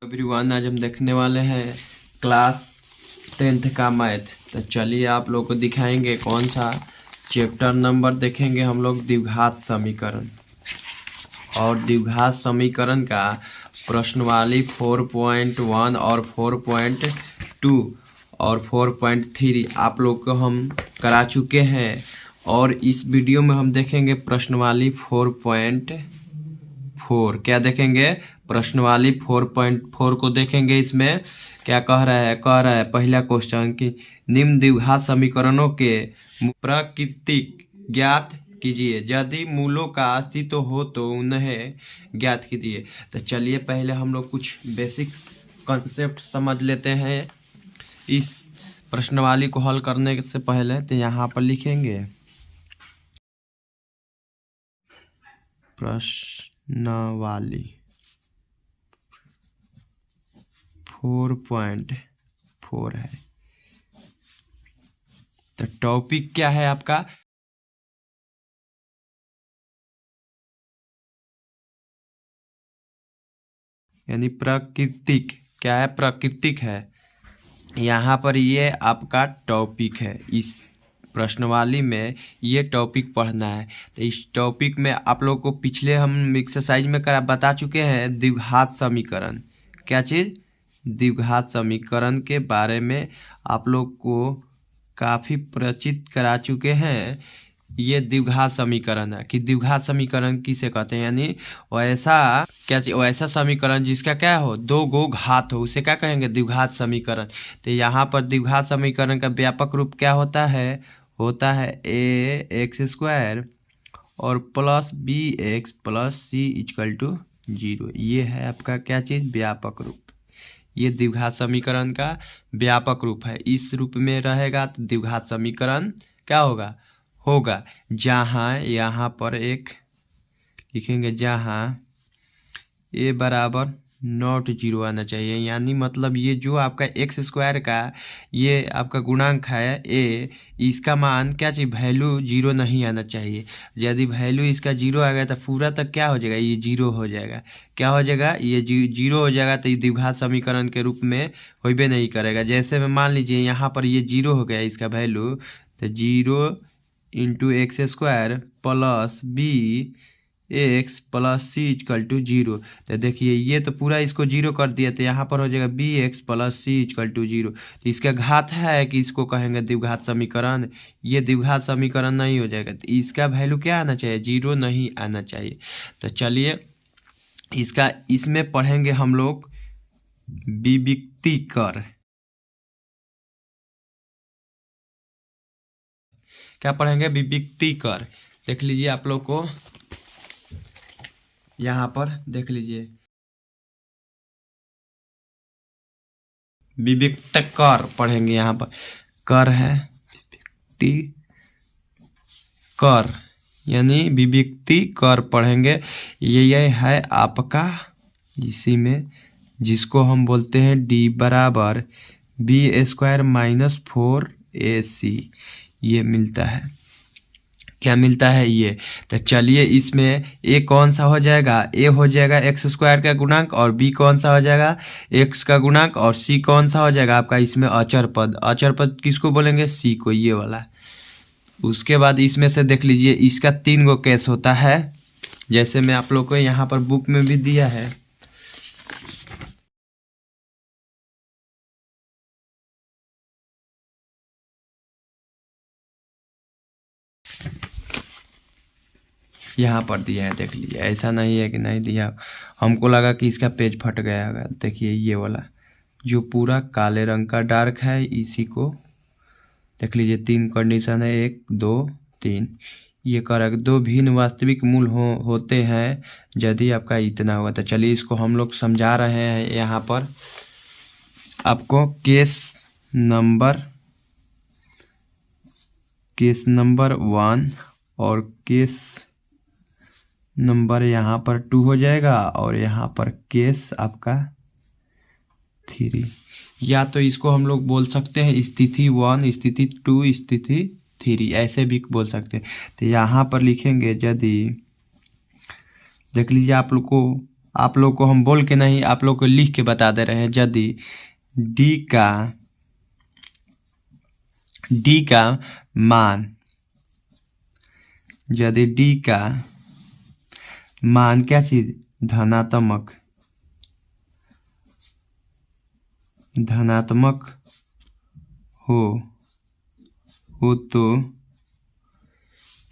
Everyone, आज हम देखने वाले हैं क्लास 10th का मैथ। तो चलिए आप लोग को दिखाएंगे कौन सा चैप्टर नंबर देखेंगे हम लोग द्विघात समीकरण। और द्विघात समीकरण का प्रश्नवाली 4.1 और 4.2 और 4.3 आप लोग को हम करा चुके हैं। और इस वीडियो में हम देखेंगे प्रश्नवाली 4.4। क्या देखेंगे? प्रश्नवाली 4.4 को देखेंगे। इसमें क्या कह रहा है? पहला क्वेश्चन कि निम्न द्विघात समीकरणों के प्राकृतिक ज्ञात कीजिए, यदि मूलों का अस्तित्व हो तो उन्हें ज्ञात कीजिए। तो चलिए पहले हम लोग कुछ बेसिक कॉन्सेप्ट समझ लेते हैं इस प्रश्नवाली को हल करने से पहले। तो यहाँ पर लिखेंगे प्रश्नवाली 4.4 है। तो टॉपिक क्या है आपका? यानी प्राकृतिक। क्या है? प्राकृतिक है। यहाँ पर ये आपका टॉपिक है। इस प्रश्नवाली में ये टॉपिक पढ़ना है। तो इस टॉपिक में आप लोग को पिछले हम एक्सरसाइज में बता चुके हैं द्विघात समीकरण। क्या चीज़? द्विघात समीकरण के बारे में आप लोग को काफ़ी परिचित करा चुके हैं। ये द्विघात समीकरण है कि द्विघात समीकरण किसे कहते हैं, यानी वैसा समीकरण जिसका क्या हो, दो गो घात हो, उसे क्या कहेंगे? द्विघात समीकरण। तो यहाँ पर द्विघात समीकरण का व्यापक रूप क्या होता है? ए एक्स स्क्वायर और plus b x plus c equal to 0। ये है आपका क्या चीज़? व्यापक रूप। ये द्विघात समीकरण का व्यापक रूप है। इस रूप में रहेगा तो द्विघात समीकरण क्या होगा जहाँ यहाँ पर एक लिखेंगे जहाँ ए बराबर नॉट 0 आना चाहिए। यानी मतलब ये जो आपका एक्स स्क्वायर का ये आपका गुणांक है ए, इसका मान क्या चाहिए? वैल्यू 0 नहीं आना चाहिए। यदि वैल्यू इसका 0 आ गया तो पूरा तक क्या हो जाएगा? ये 0 हो जाएगा। क्या हो जाएगा? ये 0 हो जाएगा। तो ये द्विघात समीकरण के रूप में होबे नहीं करेगा। जैसे में मान लीजिए यहाँ पर ये 0 हो गया इसका वैल्यू, तो 0 into x square plus b x plus c equal to 0। तो देखिए ये तो पूरा इसको 0 कर दिया, तो यहाँ पर हो जाएगा b x plus c equal to 0। तो इसका घात है कि इसको कहेंगे द्विघात समीकरण। ये द्विघात समीकरण नहीं हो जाएगा। तो इसका वैल्यू क्या आना चाहिए? 0 नहीं आना चाहिए। तो चलिए इसमें पढ़ेंगे हम लोग विविक्तीकर। क्या पढ़ेंगे? विविक्तीकर। देख लीजिए आप लोग को यहाँ पर देख लीजिए विविक्त कर पढ़ेंगे। यहाँ पर कर है विविक्ति कर, यानी विविक्ति कर पढ़ेंगे। ये है आपका इसी में जिसको हम बोलते हैं डी बराबर बी स्क्वायर माइनस 4ac। ये मिलता है। क्या मिलता है? ये। तो चलिए इसमें ए कौन सा हो जाएगा? ए हो जाएगा एक्स स्क्वायर का गुणांक, और बी कौन सा हो जाएगा? एक्स का गुणांक, और सी कौन सा हो जाएगा आपका? इसमें अचर पद। अचर पद किसको बोलेंगे? सी को, ये वाला। उसके बाद इसमें से देख लीजिए इसका 3 गो केस होता है, जैसे मैं आप लोग को यहाँ पर बुक में भी दिया है। यहाँ पर दिया है, देख लीजिए। ऐसा नहीं है कि नहीं दिया, हमको लगा कि इसका पेज फट गया होगा। देखिए ये वाला जो पूरा काले रंग का डार्क है, इसी को देख लीजिए। 3 कंडीशन है, 1 2 3। ये करक 2 भिन्न वास्तविक मूल होते हैं यदि आपका इतना होगा। तो चलिए इसको हम लोग समझा रहे हैं। यहाँ पर आपको केस नंबर 1 और केस नंबर यहाँ पर 2 हो जाएगा, और यहाँ पर केस आपका 3। या तो इसको हम लोग बोल सकते हैं स्थिति 1, स्थिति 2, स्थिति 3, ऐसे भी बोल सकते हैं। तो यहाँ पर लिखेंगे यदि देख लीजिए आप लोग को आप लोग को हम बोल के नहीं, आप लोग को लिख के बता दे रहे हैं। यदि डी का मान, यदि डी का मान क्या चीज धनात्मक हो तो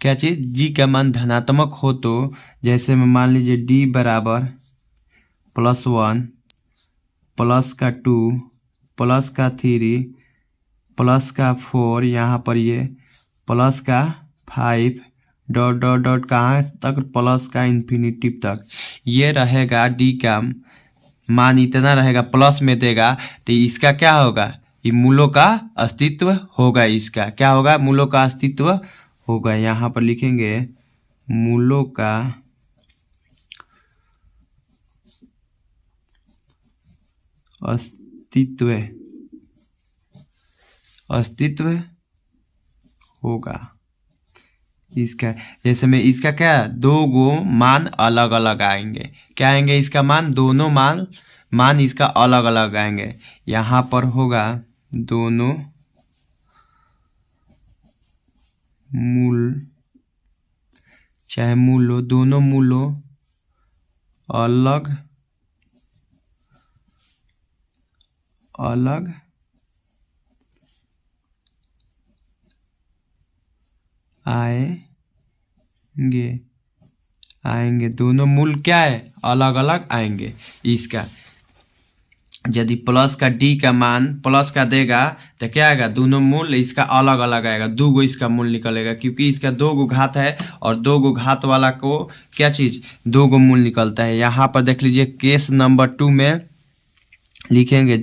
क्या चीज, जी का मान धनात्मक हो तो, जैसे में मान लीजिए डी बराबर +1 प्लस का 2 प्लस का 3 प्लस का 4, यहाँ पर ये प्लस का 5 डॉट डॉट डॉट कहाँ तक, प्लस का इन्फिनिटी तक। ये रहेगा डी का मान इतना रहेगा, प्लस में देगा तो इसका क्या होगा, ये मूलों का अस्तित्व होगा। इसका क्या होगा, मूलों का अस्तित्व होगा। यहाँ पर लिखेंगे मूलों का अस्तित्व होगा इसका। जैसे में इसका क्या, दो गो मान अलग अलग आएंगे। क्या आएंगे, इसका मान, दोनों मान इसका अलग अलग आएंगे। यहाँ पर होगा दोनों मूल, चाहे मूलों, दोनों मूलों अलग अलग आएंगे, दोनों मूल क्या है, अलग अलग आएंगे। इसका यदि प्लस का डी का मान प्लस का देगा तो क्या आएगा, दोनों मूल इसका अलग अलग आएगा, दो गो इसका मूल निकलेगा, क्योंकि इसका दो गो घात है और दो गो घात वाला को क्या चीज, दो गो मूल निकलता है। यहाँ पर देख लीजिए केस नंबर 2 में लिखेंगे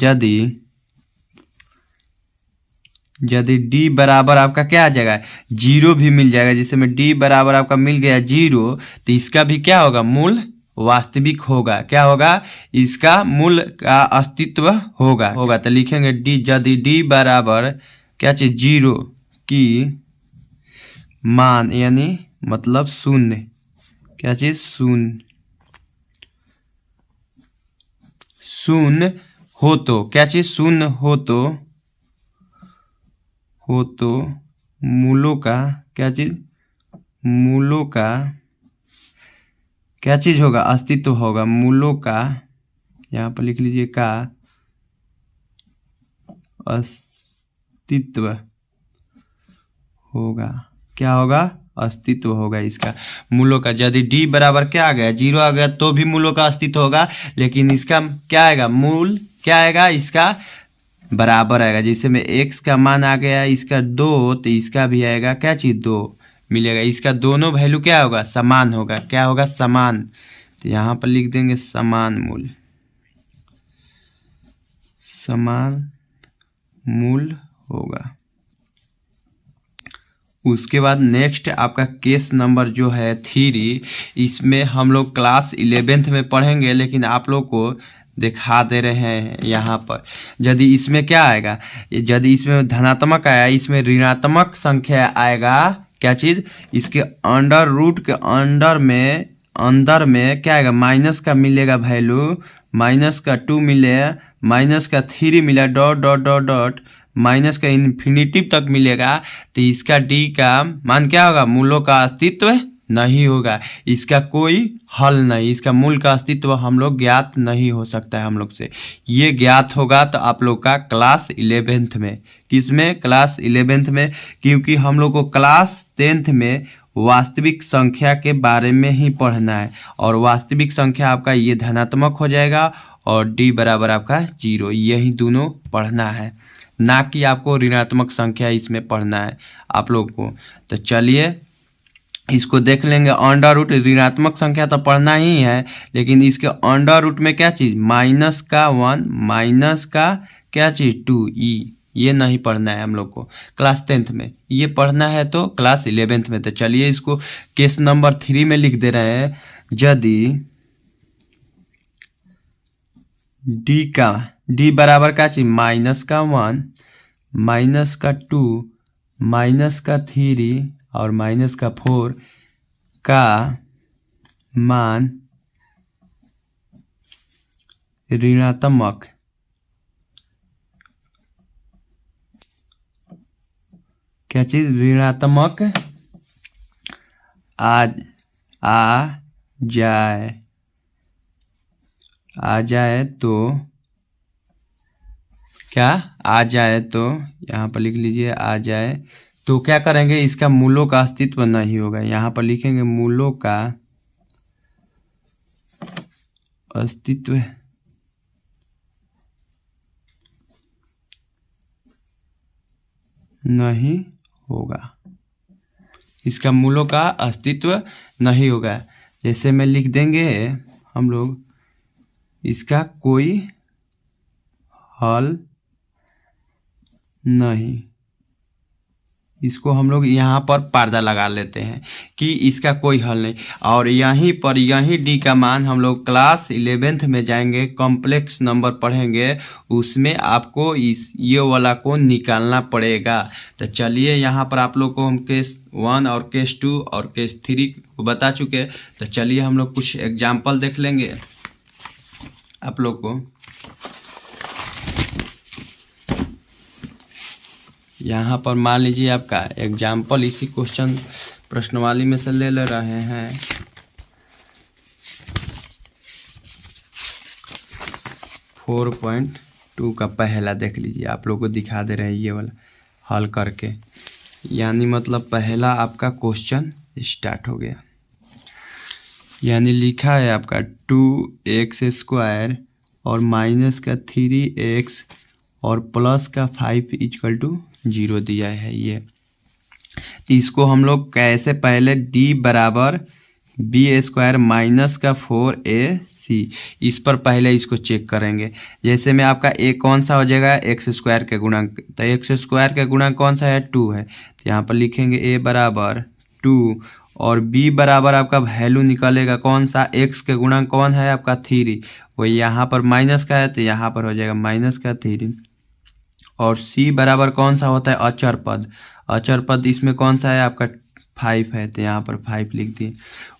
यदि डी बराबर आपका क्या आ जाएगा, 0 भी मिल जाएगा। जिससे में डी बराबर आपका मिल गया 0, तो इसका भी क्या होगा, मूल वास्तविक होगा। क्या होगा, इसका मूल का अस्तित्व होगा। तो लिखेंगे डी, यदि डी बराबर क्या चीज 0 की मान, यानी मतलब शून्य, क्या चीज शून्य हो तो, क्या चीज शून्य हो तो मूलों का क्या चीज, मूलों का क्या चीज होगा, अस्तित्व होगा। मूलों का, यहाँ पर लिख लीजिए का अस्तित्व होगा। क्या होगा, अस्तित्व होगा इसका, मूलों का। यदि डी बराबर क्या आ गया, 0 आ गया तो भी मूलों का अस्तित्व होगा, लेकिन इसका क्या आएगा, मूल क्या आएगा, इसका बराबर आएगा। जैसे में x का मान आ गया इसका 2, तो इसका भी आएगा क्या चीज, 2 मिलेगा। इसका दोनों वैल्यू क्या होगा, समान होगा। क्या होगा, समान। तो यहाँ पर लिख देंगे समान मूल होगा। उसके बाद नेक्स्ट आपका केस नंबर जो है 3, इसमें हम लोग क्लास 11th में पढ़ेंगे, लेकिन आप लोग को दिखा दे रहे हैं यहाँ पर। यदि इसमें क्या आएगा, यदि इसमें धनात्मक आया, इसमें ऋणात्मक संख्या आएगा, क्या चीज, इसके अंडर रूट के अंदर में क्या आएगा, माइनस का मिलेगा वैल्यू, माइनस का 2 मिलेगा, माइनस का 3 मिला, dot dot dot dot minus का इन्फिनिटी तक मिलेगा। तो इसका डी का मान क्या होगा, मूलों का अस्तित्व नहीं होगा। इसका कोई हल नहीं, इसका मूल का अस्तित्व हम लोग ज्ञात नहीं हो सकता है हम लोग से। ये ज्ञात होगा तो आप लोग का क्लास 11th में, किसमें, क्लास 11th में, क्योंकि हम लोग को क्लास 10th में वास्तविक संख्या के बारे में ही पढ़ना है। और वास्तविक संख्या आपका ये धनात्मक हो जाएगा और डी बराबर आपका 0, यही दोनों पढ़ना है, ना कि आपको ऋणात्मक संख्या इसमें पढ़ना है आप लोग को। तो चलिए इसको देख लेंगे। अंडर रूट ऋणात्मक संख्या तो पढ़ना ही है, लेकिन इसके अंडर रूट में क्या चीज, माइनस का 1 माइनस का क्या चीज 2 ई, ये नहीं पढ़ना है हम लोग को क्लास 10th में, ये पढ़ना है तो क्लास 11th में। तो चलिए इसको केस नंबर 3 में लिख दे रहे हैं। यदि डी बराबर क्या चीज, माइनस का 1 माइनस का 2 माइनस का 3 और माइनस का 4 का मान ऋणात्मक क्या चीज ऋणात्मक आ जाए तो क्या आ जाए तो यहाँ पर लिख लीजिए आ जाए तो क्या करेंगे, इसका मूलों का अस्तित्व नहीं होगा। यहाँ पर लिखेंगे मूलों का अस्तित्व नहीं होगा, इसका मूलों का अस्तित्व नहीं होगा। जैसे में लिख देंगे हम लोग इसका कोई हल नहीं, इसको हम लोग यहाँ पर पर्दा लगा लेते हैं कि इसका कोई हल नहीं। और यहीं पर यही डी का मान हम लोग क्लास 11th में जाएंगे, कॉम्प्लेक्स नंबर पढ़ेंगे, उसमें आपको इस ये वाला को निकालना पड़ेगा। तो चलिए यहाँ पर आप लोग को हम केस 1 और केस 2 और केस 3 को बता चुके। तो चलिए हम लोग कुछ एग्जाम्पल देख लेंगे आप लोग को। यहाँ पर मान लीजिए आपका एग्जाम्पल इसी क्वेश्चन प्रश्नवाली में से ले रहे हैं। फोर 4.2 का पहला देख लीजिए, आप लोग को दिखा दे रहे हैं ये वाला हल करके, यानी मतलब पहला आपका क्वेश्चन स्टार्ट हो गया। यानी लिखा है आपका 2x² और माइनस का 3x और प्लस का 5 = 0 दिया है ये। तो इसको हम लोग कैसे, पहले d बराबर b² माइनस का 4ac, इस पर पहले इसको चेक करेंगे। जैसे में आपका a कौन सा हो जाएगा, x² के गुणक, तो x² के गुणक कौन सा है 2 है, तो यहाँ पर लिखेंगे a बराबर 2 और b बराबर आपका वैल्यू निकलेगा कौन सा, x के गुणक कौन है आपका 3, वही यहाँ पर माइनस का है तो यहाँ पर हो जाएगा माइनस का 3। और c बराबर कौन सा होता है अचर पद, अचर पद इसमें कौन सा है आपका 5 है, तो यहाँ पर 5 लिख दिए।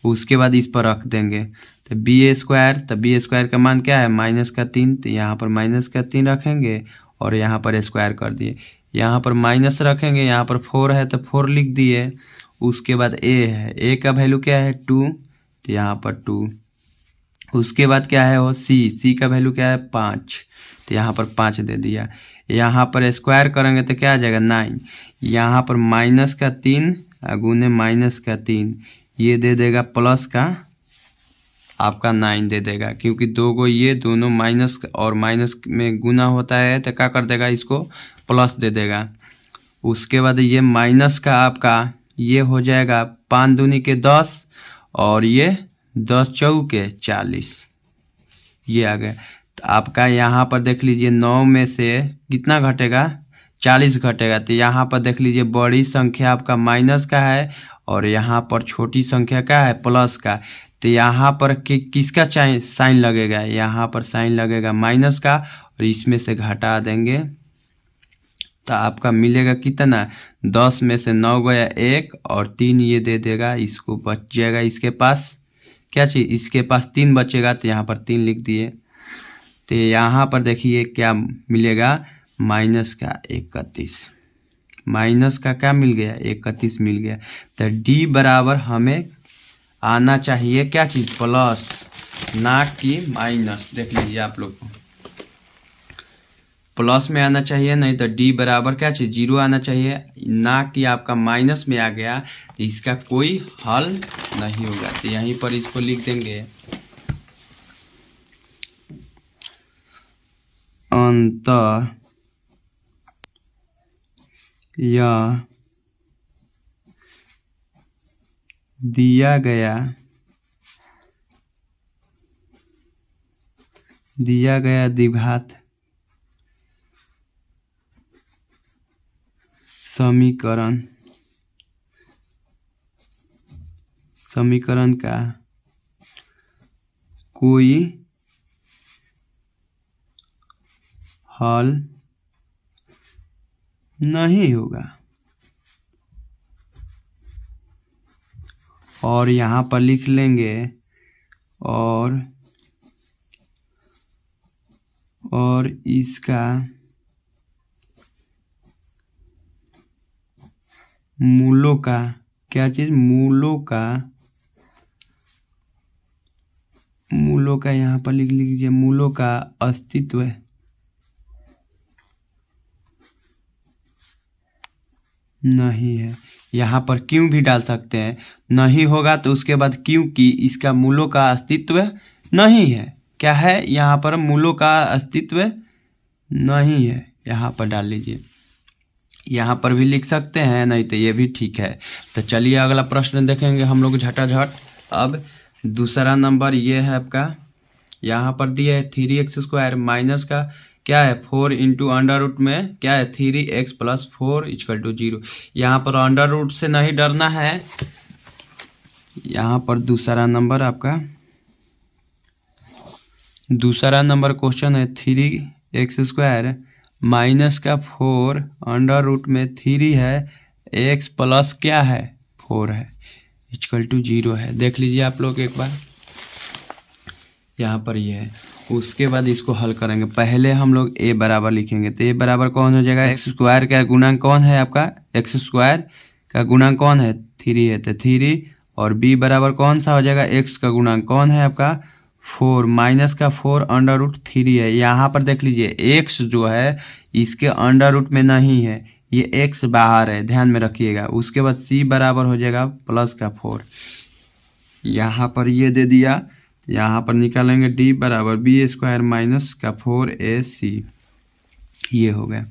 उसके बाद इस पर रख देंगे तो b², तो b² का मान क्या है माइनस का 3, तो यहाँ पर माइनस का 3 रखेंगे और यहाँ पर स्क्वायर कर दिए। यहाँ पर माइनस रखेंगे, यहाँ पर 4 है तो 4 लिख दिए। उसके बाद a है, a का वैल्यू क्या है 2, तो यहाँ पर 2। उसके बाद क्या है वो c का वैल्यू क्या है 5, तो यहाँ पर 5 दे दिया। यहाँ पर स्क्वायर करेंगे तो क्या आ जाएगा 9, यहाँ पर माइनस का 3 गुने माइनस का 3, ये दे देगा प्लस का आपका 9 दे देगा, क्योंकि दो गो ये दोनों माइनस और माइनस में गुना होता है तो क्या कर देगा इसको प्लस दे देगा। उसके बाद ये माइनस का आपका ये हो जाएगा 5 दूनी के 10 और ये 10 चौके 40, ये आ गया। तो आपका यहाँ पर देख लीजिए 9 में से कितना घटेगा 40 घटेगा, तो यहाँ पर देख लीजिए बड़ी संख्या आपका माइनस का है और यहाँ पर छोटी संख्या क्या है प्लस का। तो यहाँ पर किसका साइन लगेगा, यहाँ पर साइन लगेगा माइनस का और इसमें से घटा देंगे तो आपका मिलेगा कितना 10 में से 9 गया 1 और 3 ये दे देगा, इसको बच जाएगा इसके पास क्या चीज़, इसके पास 3 बचेगा तो यहाँ पर 3 लिख दिए। तो यहाँ पर देखिए क्या मिलेगा माइनस का 31, माइनस का क्या मिल गया 31 मिल गया। तो डी बराबर हमें आना चाहिए क्या चीज़ प्लस, ना कि माइनस। देख लीजिए आप लोग को प्लस में आना चाहिए, नहीं तो डी बराबर क्या चीज़ 0 आना चाहिए, ना कि आपका माइनस में आ गया तो इसका कोई हल नहीं होगा। तो यहीं पर इसको लिख देंगे अंतः यह दिया गया द्विघात समीकरण का कोई हल नहीं होगा। और यहाँ पर लिख लेंगे और और इसका मूलों का क्या चीज, मूलों का यहाँ पर लिख लीजिए, मूलों का अस्तित्व नहीं है। यहाँ पर क्यों भी डाल सकते हैं, नहीं होगा तो उसके बाद क्योंकि इसका मूलों का अस्तित्व नहीं है। क्या है यहाँ पर, मूलों का अस्तित्व नहीं है, यहाँ पर डाल लीजिए। यहाँ पर भी लिख सकते हैं, नहीं तो ये भी ठीक है। तो चलिए अगला प्रश्न देखेंगे हम लोग झटाझट। अब दूसरा नंबर ये है आपका, यहाँ पर दिया है 3x² माइनस का क्या है 4 इंटू अंडर रूट में क्या है 3x + 4 = 0। यहाँ पर अंडर रूट से नहीं डरना है। यहाँ पर दूसरा नंबर आपका, दूसरा नंबर क्वेश्चन है 3x² माइनस का 4 अंडर रूट में 3 है, x प्लस क्या है 4 है = 0 है। देख लीजिए आप लोग एक बार, यहाँ पर ये है। उसके बाद इसको हल करेंगे। पहले हम लोग a बराबर लिखेंगे, तो a बराबर कौन हो जाएगा, x² का गुणांक कौन है आपका, x² का गुणांक कौन है 3 है, तो 3 और b बराबर कौन सा हो जाएगा, x का गुणांक कौन है आपका 4 माइनस का 4 अंडर रूट 3 है। यहाँ पर देख लीजिए x जो है इसके अंडर रूट में नहीं है, ये x बाहर है, ध्यान में रखिएगा। उसके बाद c बराबर हो जाएगा प्लस का 4, यहाँ पर ये दे दिया। यहाँ पर निकालेंगे d बराबर b² माइनस का 4ac, ये हो गया।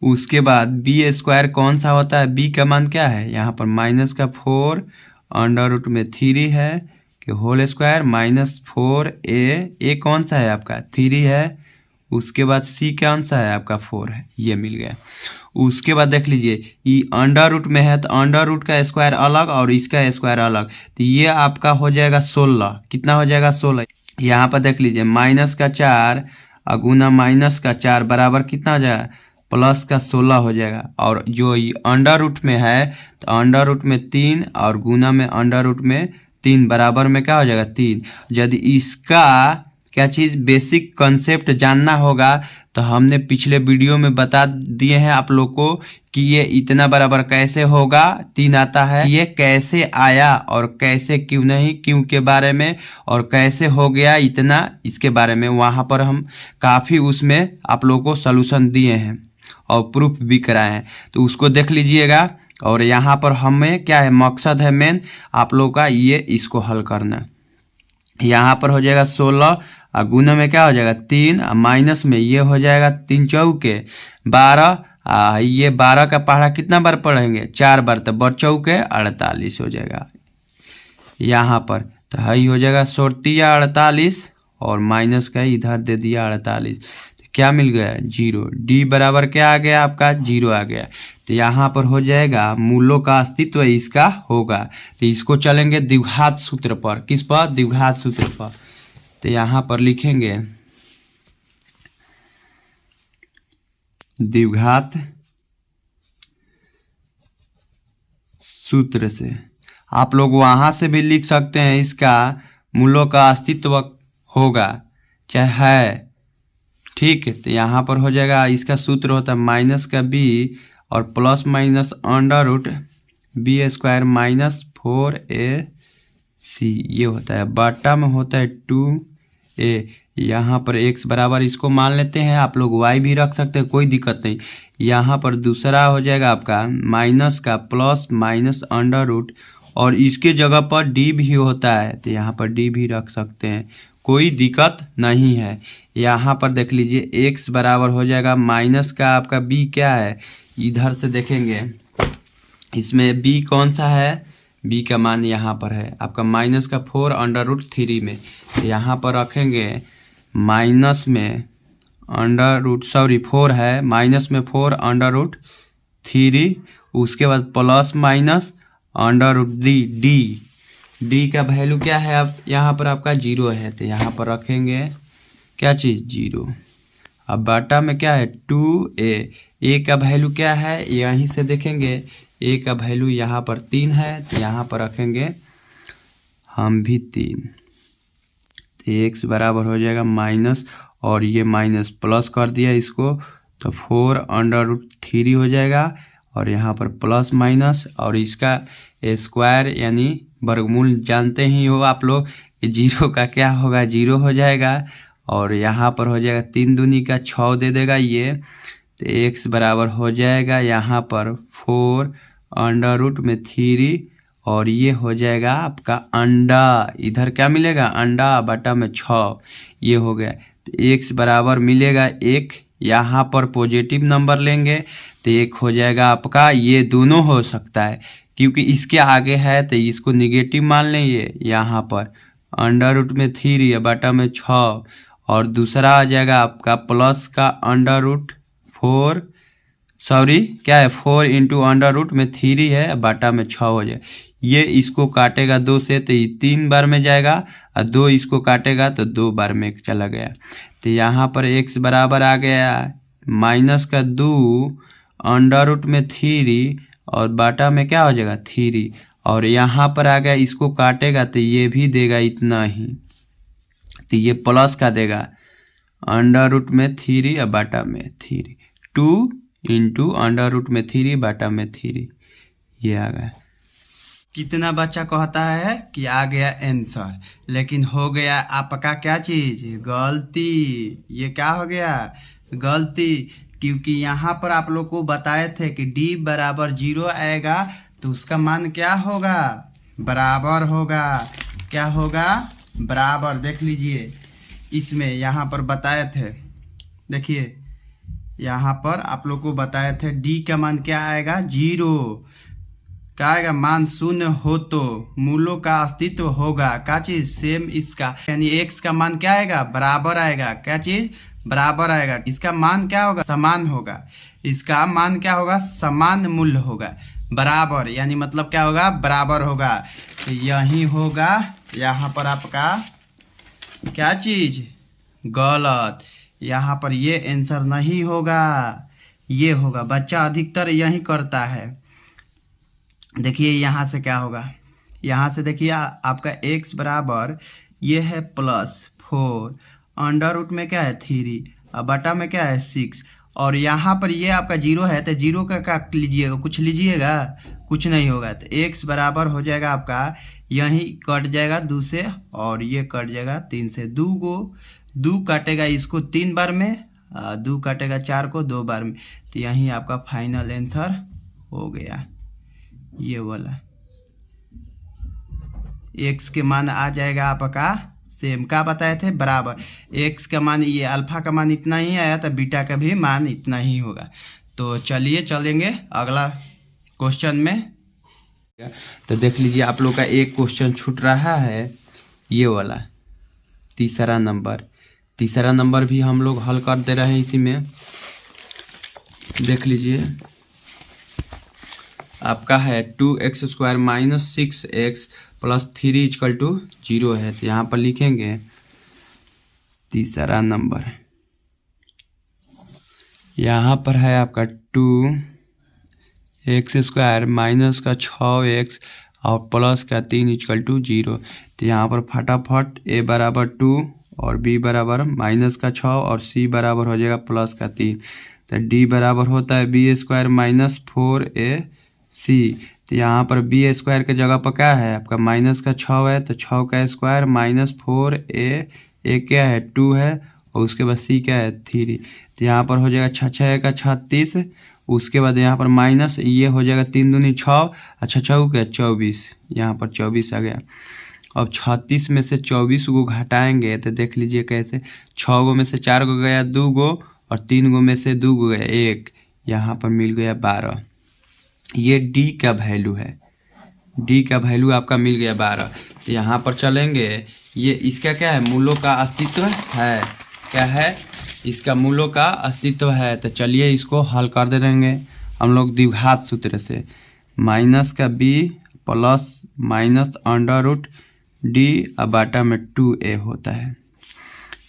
उसके बाद b² कौन सा होता है, b का मान क्या है, यहाँ पर माइनस का 4 अंडर रूट में 3 है कि होल स्क्वायर माइनस 4a कौन सा है आपका 3 है। उसके बाद c कौन सा है आपका 4 है, ये मिल गया। उसके बाद देख लीजिए ये अंडर रूट में है तो अंडर रूट का स्क्वायर अलग और इसका स्क्वायर अलग, तो ये आपका हो जाएगा 16। कितना हो जाएगा 16। यहाँ पर देख लीजिए माइनस का 4 गुना माइनस का 4 बराबर कितना हो जाएगा प्लस का 16 हो जाएगा। और जो अंडर रूट में है तो अंडर रूट में 3 और गुना में अंडर रूट में 3 बराबर में क्या हो जाएगा 3। यदि इसका क्या चीज़ बेसिक कंसेप्ट जानना होगा तो हमने पिछले वीडियो में बता दिए हैं आप लोग को कि ये इतना बराबर कैसे होगा, 3 आता है, ये कैसे आया और कैसे क्यों नहीं, क्यों के बारे में और कैसे हो गया इतना, इसके बारे में वहाँ पर हम काफ़ी उसमें आप लोगों को सलूशन दिए हैं और प्रूफ भी कराए हैं, तो उसको देख लीजिएगा। और यहाँ पर हमें क्या है मकसद है मेन आप लोगों का ये इसको हल करना। यहाँ पर हो जाएगा 16 और गुना में क्या हो जाएगा 3 और माइनस में ये हो जाएगा 3 चौके 12, ये 12 का पहाड़ा कितना बार पढ़ेंगे 4 बार, तो बर चौके 48 हो जाएगा। यहाँ पर तो हाई हो जाएगा 48 और माइनस का इधर दे दिया 48, तो क्या मिल गया 0। डी बराबर क्या आ गया आपका 0 आ गया। तो यहाँ पर हो जाएगा मूलों का अस्तित्व इसका होगा। तो इसको चलेंगे द्विघात सूत्र पर, किस पर द्विघात सूत्र पर। तो यहाँ पर लिखेंगे द्विघात सूत्र से, आप लोग वहाँ से भी लिख सकते हैं इसका मूलों का अस्तित्व होगा चाहे है, ठीक है। तो यहाँ पर हो जाएगा इसका सूत्र होता है माइनस का b और plus minus under root b² minus 4ac, ये होता है बटा में होता है 2a। यहाँ पर x बराबर इसको मान लेते हैं, आप लोग y भी रख सकते हैं, कोई दिक्कत नहीं। यहाँ पर दूसरा हो जाएगा आपका माइनस का प्लस माइनस अंडर रूट और इसके जगह पर d भी होता है, तो यहाँ पर d भी रख सकते हैं, कोई दिक्कत नहीं है। यहाँ पर देख लीजिए x बराबर हो जाएगा माइनस का आपका b क्या है, इधर से देखेंगे इसमें b कौन सा है, b का मान यहाँ पर है आपका माइनस का 4 अंडर रूट 3 में, यहाँ पर रखेंगे माइनस में अंडर रूट 4 है, माइनस में 4 अंडर रूट 3, उसके बाद plus minus under root d का वैल्यू क्या है अब यहाँ पर आपका 0 है, तो यहाँ पर रखेंगे क्या चीज़ 0। अब बटा में क्या है 2a का वैल्यू क्या है, यहीं से देखेंगे a का वैल्यू यहाँ पर 3 है, तो यहाँ पर रखेंगे हम भी 3, तो x बराबर हो जाएगा माइनस और ये माइनस प्लस कर दिया इसको, तो 4√3 हो जाएगा। और यहाँ पर प्लस माइनस और इसका स्क्वायर यानी वर्गमूल जानते ही हो आप लोग, जीरो का क्या होगा, 0 हो जाएगा। और यहाँ पर हो जाएगा 3 दूनी का 6 दे देगा ये, तो x बराबर हो जाएगा यहाँ पर 4√3 और ये हो जाएगा आपका अंडा। इधर क्या मिलेगा, अंडा बटा में 6, ये हो गया। तो x बराबर मिलेगा 1, यहाँ पर पॉजिटिव नंबर लेंगे तो 1 हो जाएगा आपका। ये दोनों हो सकता है क्योंकि इसके आगे है तो इसको निगेटिव मान लेंगे, यहाँ पर √3 बटा में 6 और दूसरा आ जाएगा आपका प्लस का √4 क्या है 4 इंटू √3 है बटा में 6 हो जाए। ये इसको काटेगा 2 से तो ये 3 बार में जाएगा और 2 इसको काटेगा तो 2 बार में चला गया। तो यहाँ पर x बराबर आ गया माइनस का 2 √3 और बाटा में क्या हो जाएगा 3 और यहाँ पर आ गया इसको काटेगा तो ये भी देगा इतना ही, तो ये प्लस का देगा √3 और बाटा में 3, 2 इंटू √3 बाटा में 3, ये आ गया। कितना बच्चा कहता है कि आ गया आंसर, लेकिन हो गया आपका क्या चीज़, गलती। ये क्या हो गया, गलती, क्योंकि यहाँ पर आप लोग को बताए थे कि d बराबर 0 आएगा तो उसका मान क्या होगा, बराबर होगा। क्या होगा, बराबर। देख लीजिए इसमें यहाँ पर बताए थे, देखिए यहाँ पर आप लोग को बताए थे d का मान क्या आएगा, 0। क्या आएगा, मान शून्य हो तो मूलों का अस्तित्व होगा। क्या चीज, सेम इसका, यानी x का मान क्या आएगा, बराबर आएगा। क्या चीज, बराबर आएगा। इसका मान क्या होगा, समान होगा। इसका मान क्या होगा, समान मूल्य होगा। बराबर यानी मतलब क्या होगा, बराबर होगा। तो यही होगा यहाँ पर आपका क्या चीज, गलत। यहाँ पर ये आंसर नहीं होगा, ये होगा। बच्चा अधिकतर यही करता है। देखिए यहाँ से क्या होगा, यहाँ से देखिए आपका x बराबर ये है +4 अंडर रूट में क्या है 3 और बटा में क्या है 6 और यहाँ पर ये आपका 0 है तो 0 का क्या लीजिएगा, कुछ लीजिएगा, कुछ नहीं होगा। तो x बराबर हो जाएगा आपका, यहीं कट जाएगा 2 से और ये कट जाएगा 3 से। 2 काटेगा इसको 3 बार में, 2 काटेगा 4 को 2 बार में। तो यहीं आपका फाइनल आंसर हो गया ये वाला। x के मान आ जाएगा आपका सेम, क्या बताए थे, बराबर। x का मान, ये अल्फा का मान इतना ही आया तो बीटा का भी मान इतना ही होगा। तो चलिए चलेंगे अगला क्वेश्चन में। तो देख लीजिए आप लोग का एक क्वेश्चन छूट रहा है, ये वाला तीसरा नंबर भी हम लोग हल कर दे रहे हैं इसी में। देख लीजिए आपका है 2x² - 6x + 3 = 0 है। तो यहाँ पर लिखेंगे तीसरा नंबर, यहाँ पर है आपका 2x² - 6x और +3 = 0। तो यहाँ पर फटाफट a बराबर 2 और b बराबर -6 और c बराबर हो जाएगा +3। तो d बराबर होता है b² - 4ac। तो यहाँ पर b² के जगह पर क्या है आपका -6 है, तो 6 का स्क्वायर -4a क्या है 2 है और उसके बाद c क्या है 3। तो यहाँ पर हो जाएगा 6 का 36, उसके बाद यहाँ पर माइनस ये हो जाएगा 3 दूनी 6 और 6 क्या 24, यहाँ पर 24 आ गया। अब 36 में से 24 को घटाएंगे तो देख लीजिए कैसे, 6 गो में से 4 गो गया 2 गो और 3 गो में से 2 गो गया 1, यहाँ पर मिल गया 12। ये d का वैल्यू है, d का वैल्यू आपका मिल गया 12। तो यहाँ पर चलेंगे, ये इसका क्या है, मूलों का अस्तित्व है। क्या है, इसका मूलों का अस्तित्व है। तो चलिए इसको हल कर दे रहेंगे हम लोग द्विघात सूत्र से। माइनस का b प्लस माइनस √d और बाटा में 2a होता है।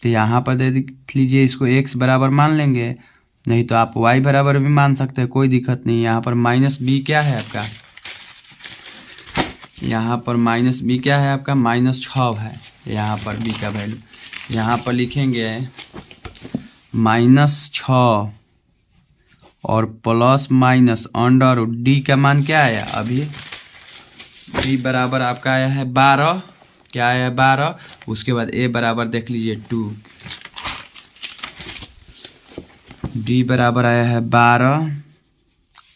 तो यहाँ पर देख लीजिए इसको x बराबर मान लेंगे, नहीं तो आप y बराबर भी मान सकते हैं, कोई दिक्कत नहीं। यहाँ पर -b क्या है आपका, यहाँ पर -b क्या है आपका -6 है। यहाँ पर b का वैल्यू यहाँ पर लिखेंगे -6 और plus minus under root d का मान क्या आया अभी? डी बराबर आपका आया है 12। क्या आया है? 12। उसके बाद ए बराबर देख लीजिए 2। डी बराबर आया है 12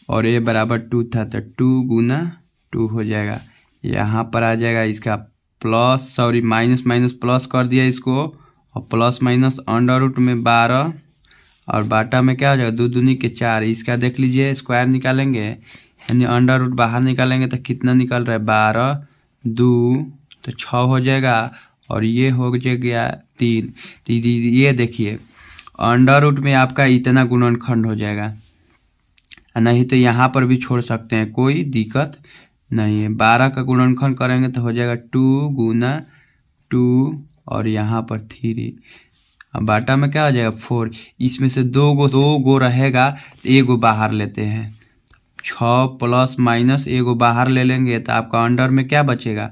और ए बराबर 2 था, तो 2 गुना 2 हो जाएगा। यहाँ पर आ जाएगा इसका plus, sorry minus minus plus कर दिया इसको, और प्लस माइनस अंडर रूट में 12 और बाटा में क्या हो जाएगा? 2 दूनी के 4। इसका देख लीजिए स्क्वायर निकालेंगे, यानी अंडर रूट बाहर निकालेंगे तो कितना निकल रहा है? 12 2 तो 6 हो जाएगा, और ये हो गया 3। तो ये देखिए अंडर रूट में आपका इतना गुणनखंड हो जाएगा, नहीं तो यहाँ पर भी छोड़ सकते हैं, कोई दिक्कत नहीं है। 12 का गुणनखंड करेंगे तो हो जाएगा 2 गुना 2 और यहाँ पर 3। अब बाटा में क्या हो जाएगा? 4। इसमें से दो गो रहेगा तो एगो बाहर लेते हैं। 6 प्लस माइनस एगो बाहर ले लेंगे तो आपका अंडर में क्या बचेगा?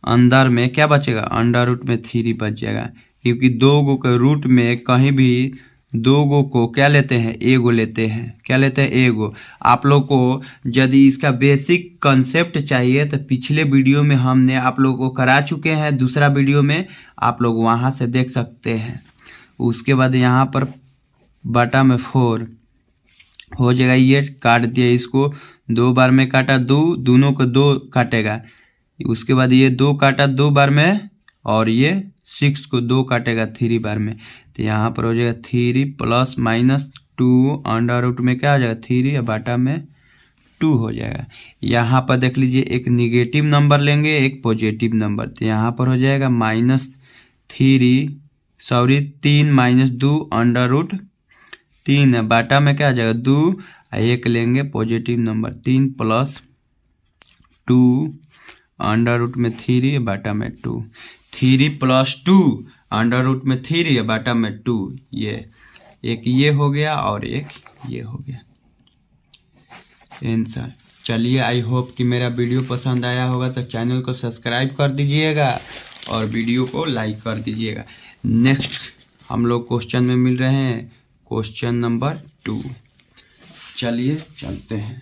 अंदर में क्या बचेगा? अंडर रूट में 3 बच जाएगा, क्योंकि 2 गो के रूट में कहीं भी 2 गो को क्या लेते हैं? एगो लेते हैं। क्या लेते हैं? एगो। आप लोग को यदि इसका बेसिक कंसेप्ट चाहिए तो पिछले वीडियो में हमने आप लोगों को करा चुके हैं, दूसरा वीडियो में आप लोग वहां से देख सकते हैं। उसके बाद यहाँ पर बटा में 4 हो जाएगा, ये काट दिया, इसको 2 बार में काटा, दोनों को 2 काटेगा। उसके बाद ये 2 काटा 2 बार में, और ये 6 को 2 काटेगा 3 बार में। तो यहाँ पर हो जाएगा 3 प्लस माइनस 2 अंडर रूट में क्या हो जाएगा? 3 और बाटा में 2 हो जाएगा। यहाँ पर देख लीजिए एक निगेटिव नंबर लेंगे, एक पॉजिटिव नंबर, तो यहाँ पर हो जाएगा -3 माइनस 2 अंडर रूट 3 है, बाटा में क्या आ जाएगा? 2। एक लेंगे positive number, 3 plus 2 under root में 3 बाटा में 2। 3 प्लस 2 अंडर रूट में 3 बाटा में 2। ये एक ये हो गया और एक ये हो गया आंसर। चलिए, आई होप कि मेरा वीडियो पसंद आया होगा, तो चैनल को सब्सक्राइब कर दीजिएगा और वीडियो को लाइक कर दीजिएगा। नेक्स्ट हम लोग क्वेश्चन में मिल रहे हैं, क्वेश्चन नंबर 2। चलिए चलते हैं।